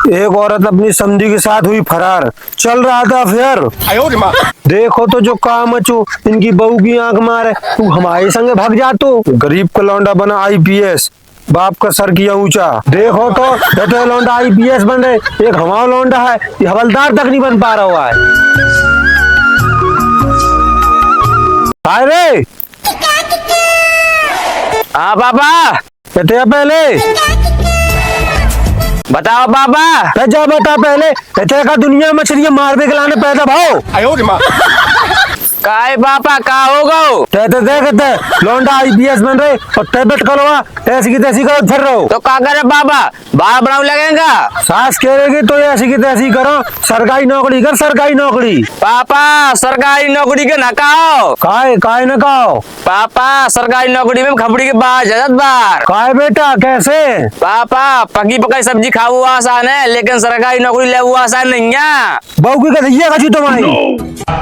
एक औरत अपनी समधी के साथ हुई फरार, चल रहा था अफेयर। देखो तो जो काम अचो, इनकी बहू की आंख मारे, तू हमारे संगे भाग जा। तो गरीब का लौंडा बना आईपीएस, बाप का सर किया ऊंचा। देखो तो ये तो लौंडा आईपीएस बन रहे, एक हमारा लौंडा है ये हवलदार तक नहीं बन पा रहा हुआ है। अरे हाँ पापा, कहते पहले बताओ पापा। जा बता पहले, कहते का दुनिया मछलियां मारने के लाने पैदा भाव काय पापा का होगा? कहते देखते लौंडा आईपीएस बन रहे और तबियत कलवा ऐसी की तैसी करो फिर रहो। तो का करे पापा, बाल बनाऊ लगेगा? सास कहेगी तो ऐसी की तैसी करो, सरकारी नौकरी कर, सरकारी नौकरी। पापा सरकारी नौकरी के न कहो। काय न कहो पापा, सरकारी नौकरी में खपड़ी के बाद जजत बार। काय बेटा कैसे? पापा पकी पकाई सब्जी खाओ आसान है, लेकिन सरकारी नौकरी ले आसान नहीं है। बहू की कथिया कछू तुम्हारी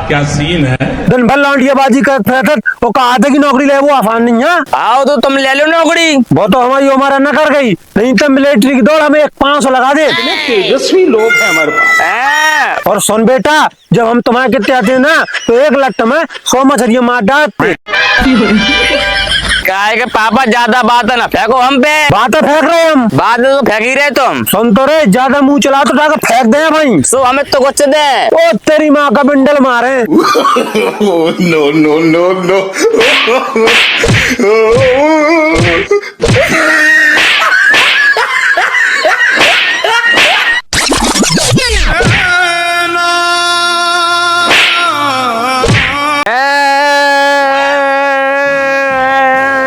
क्या सीन है? दिन भर लौंडियाबाजी कर फिरत, वो कहा था कि नौकरी ले वो आसान नहीं है। आओ तो तुम ले लो नौकरी। वो तो हमारा न कर गई, नहीं तो मिलिट्री की दौड़ हमें 500 लगा दे। तेजस्वी लोग हैं हमारे पास। और सुन बेटा, जब हम तुम्हारे कितने आते हैं ना तो एक लट्ट में 100 मछलियां मार डालते। काय के पापा ज्यादा बात है ना फेंको हम पे। बातें फेंक रहे हम, बात तो फेंक ही रहे तुम। सुन तो रहे, ज्यादा मुंह चला तो जाकर फेंक दे भाई। सो हमें तो कुछ दे। ओ तेरी माँ का बिंडल मारे। No no no no.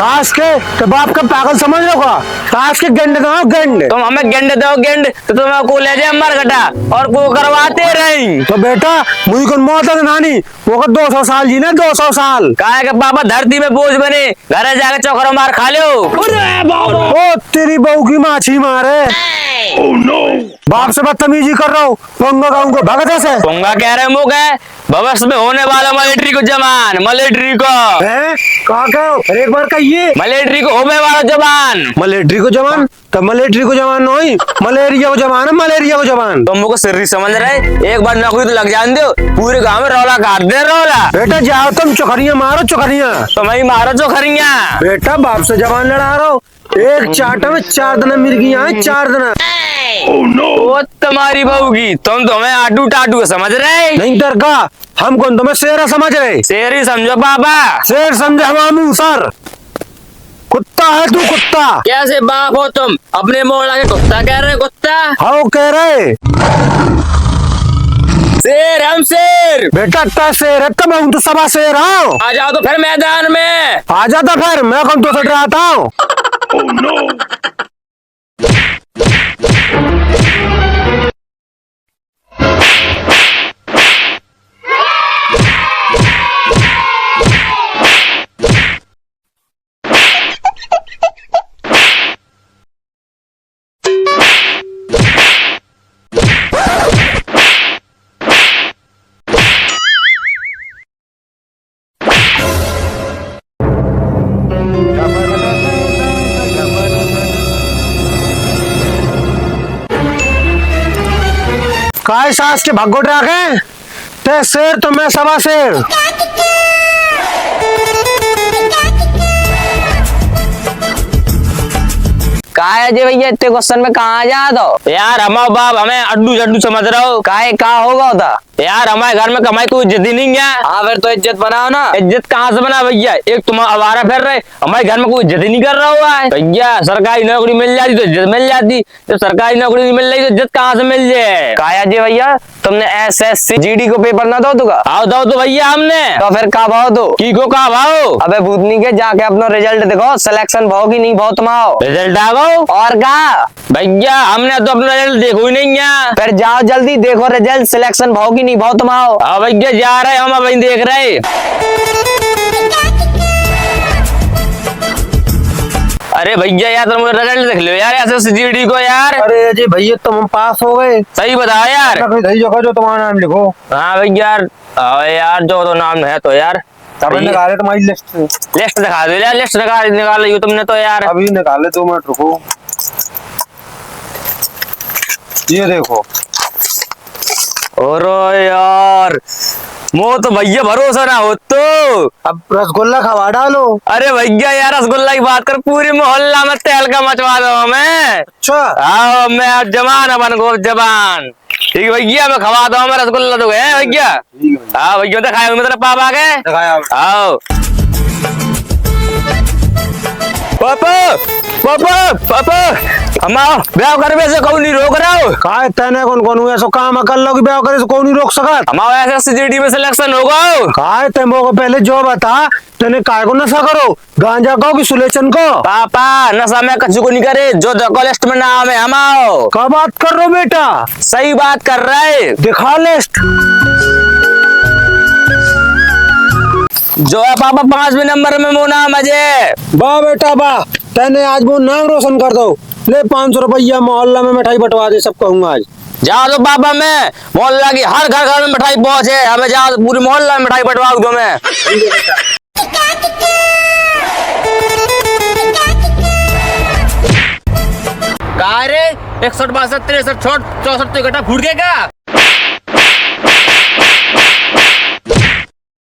ताश के तो बाप का पागल समझ लो का, ताश के गेंड दो गेंड। तुम हमें गेंड दो गेंड, तो तुम्हें को ले जाए मरघटा और को करवाते रही। तो बेटा मुझे कौन मौत है नानी, वो 200 साल जी ने 200 साल। काय के पापा धरती में बोझ बने, घर जाके चौकरा मार खा लो। ओ तेरी बहू की माछी मारे। बाप से बदतमीजी कर रहा हूँ, पंगा गाऊंगा भगत ऐसे। पंगा कह रहे मुख है, भविष्य में होने वाला मिलिट्री को जवान, मिलिट्री को कहा कहो एक बार कहिए। मिलिट्री को होने वाला जवान। मिलिट्री को जवान? तब मिलिट्री को जवान नहीं, मलेरिया को जवान है, मलेरिया को जवान। तुम को सिर्री समझ रहे, एक बार नौकरी तो लग जान दो, पूरे गांव में रौला काट दे रौला। बेटा जाओ तुम चोखरियां मारो चोखरियां। तुम ही मारो चोखरियां। बेटा बाप से जवान लड़ा रहा हो, एक चाटा में 4 दिन मिर्गियां हैं, 4 दिन। वो तुम्हारी बहू की, तुम तो हमें आटू टाटू समझ रहे। नहीं दरका, हम कौन तुम्हें शेर समझ रहे? शेर ही समझो पापा। शेर समझे हम सर, कुत्ता है तू कुत्ता। कैसे बाप हो तुम, अपने मोड़ आके कुत्ता कह रहे? कुत्ता हाँ कह रहे। शेर हम शेर। बेटा ता शेर है तब हम तो सभा शेर हूँ। आ जाओ तो फिर मैदान में। आ जाता फिर, मैं कौन तो से डराता हूँ। काय सास के भगोट रखे ते शेर तो मैं सवा शेर। काय अजय भैया इतने क्वेश्चन में कहाँ जा दो यार? हमारे बाप हमें अड्डू जड्डू समझ रहे हो। काय का होगा होता यार, हमारे घर में कमाई कोई इज्जत ही नहीं है। हाँ फिर तो इज्जत बनाओ ना। इज्जत कहाँ से बना भैया, एक तुम आवारा फिर रहे, हमारे घर में कोई इज्जत ही नहीं कर रहा हुआ है। भैया सरकारी नौकरी मिल जाती तो इज्जत मिल जाती, जब सरकारी नौकरी नहीं मिल रही तो इज्जत कहाँ से मिल जाए? काय अजय भैया तुमने SSC GD को पेपर ना दो तुका? आओ दो तो भैया हमने। तो फिर का भाव दो की को का भाव? अबे भूतनी के जाके अपना रिजल्ट देखो, सिलेक्शन भाव की नहीं भाव तुम आओ रिजल्ट आ गो। और का भैया हमने तो अपना रिजल्ट देखो ही नहीं है। फिर जाओ जल्दी देखो रिजल्ट, सिलेक्शन भाव की नहीं भाव तुम आओ। हाँ भैया जा रहे हम, अभी देख रहे। अरे भैया यार तुम रिजल्ट देख लो यार SSC GD को यार। अरे जी भैया तुम हम पास हो गए। सही बताया यार। जो तुम्हारा नाम लिखो। हाँ भैया यार जो तो नाम है तो यार निकाले तुम्हारी लिस्ट दिखा दो यार, लिस्ट निकाल ली तुमने तो यार। अभी निकाले 2 मिनट रुको। ये देखो। और यार मो तो भैया भरोसा ना हो तो। अब रसगुल्ला खवा डालो। अरे भैया यार रसगुल्ला की बात कर, पूरी मोहल्ला में तहलका मचवा दो हमें। अच्छा आओ मैं अब जवान बन गो जवान। ठीक है भैया, मैं खवा दो हमें रसगुल्ला तो है भैया। हाँ भैया दिखाया मेरे पापा के। दिखाया। आओ पापा पापा पापा हमारा ब्याह करवे से कौन नहीं रोक रहा हो। काय तने कौन ऐसा काम कर लो कि ब्याह करे से कौन नहीं रोक सकत। हमारा ऐसा सीजीडी में सिलेक्शन होगा। काय ते मोको पहले जो बता, तने काय को नशा करो, गांजा को कि सुलेचन को। पापा नशा में कछु को नहीं करे, जो लिस्ट में नाम है हमाओ। क्या बात कर रहे हो बेटा? सही बात कर रहा है। दिखा लिस्ट। जो है पापा 5वें नंबर में वो नाम अजय। वाह बेटा वाह, तने आज वो नाम रोशन कर दो। ले 500 रुपया, मोहल्ला में मिठाई बंटवा दे, सब कहूंगा आज। जा दो पापा, मैं मोहल्ला की हर घर घर में मिठाई पहुंचे, हमें जा पूरी मोहल्ला में मिठाई बंटवा दो मैं। कहा रे 61 62 63 64 तो इकट्ठा फूट गया।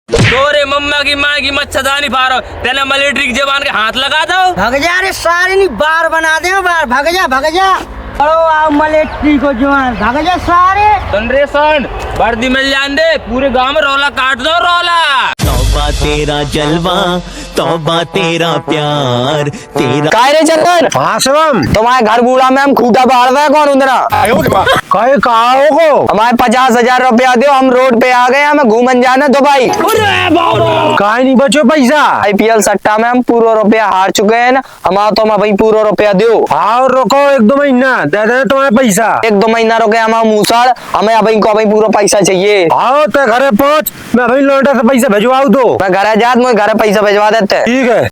तोरे मम्मा की माँ की मच्छरदानी फाड़ो, तेने मिलिट्री की जवान के हाथ लगा दो। भग जा रे सारे, नहीं बार बना दे बार। भग जा भग जा। अरे आओ मिलिट्री को जवान, भग जा सारे। सुन रे सुन, वर्दी मिल जान दे, पूरे गांव में रौला काट दो रौला। तौबा तेरा जलवा, तौबा तेरा प्यार, तेरा काय रे चंदन, हाँ शिवम। तुम्हारे घर बूढ़ा में हम खूटा बाढ़ रहे कौन उधरा। काय कहा हो? हमारे 50,000 रुपया दो, हम रोड पे आ गए, हमें घूमन जाना दुबई। काय नहीं बचो पैसा? IPL सट्टा में हम पूरा रुपया हार चुके हैं ना, हमारा तो हमें भाई पूरा रुपया दो। हाँ रुको 1-2 महीना दे दे तुम्हारे पैसा। 1-2 महीना रुके हमारा मूसड़, हमें अभी को अभी पूरा पैसा चाहिए। आओ ते घरे पहुंच, मैं अभी लौटा से पैसा भिजवाऊ दो। मैं घर जात, मुझे घर पैसा भिजवा देते। ठीक है।